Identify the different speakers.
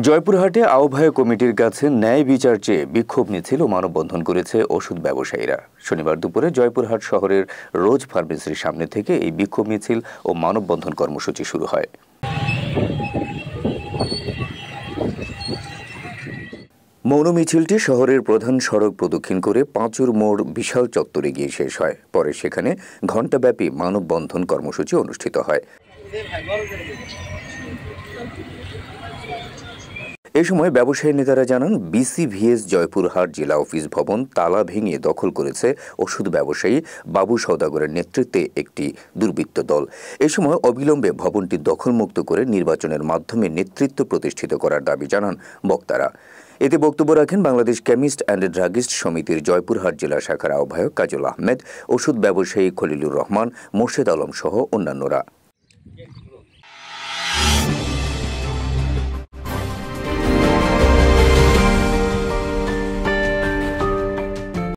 Speaker 1: জয়পুরহাটে আহ্বায়ক কমিটির কাছে ন্যায় বিচার চেয়ে বিক্ষোভ মিছিল ও মানববন্ধন করেছে ওষুধ ব্যবসায়ীরা। শনিবার দুপুরে জয়পুরহাট শহরের রোজ ফার্মেসির সামনে থেকে এই বিক্ষোভ মিছিল ও মানববন্ধন কর্মসূচি শুরু হয়। মৌন মিছিলটি শহরের প্রধান সড়ক প্রদক্ষিণ করে পাঁচুর মোড় বিশাল চত্বরে গিয়ে শেষ হয়। পরে সেখানে ঘণ্টাব্যাপী মানববন্ধন কর্মসূচি অনুষ্ঠিত হয়। এ সময় ব্যবসায়ী নেতারা জানান, বিসিভিএস জয়পুরহাট জেলা অফিস ভবন তালা ভেঙে দখল করেছে ওষুধ ব্যবসায়ী বাবু সওদাগরের নেতৃত্বে একটি দুর্বৃত্ত দল। এ সময় অবিলম্বে ভবনটি দখলমুক্ত করে নির্বাচনের মাধ্যমে নেতৃত্ব প্রতিষ্ঠিত করার দাবি জানান বক্তারা। এতে বক্তব্য রাখেন বাংলাদেশ কেমিস্ট অ্যান্ড ড্রাগিস্ট সমিতির জয়পুরহাট জেলা শাখার আহ্বায়ক কাজল আহমেদ, ওষুধ ব্যবসায়ী খলিলুর রহমান, মোর্শেদ আলম সহ অন্যান্যরা।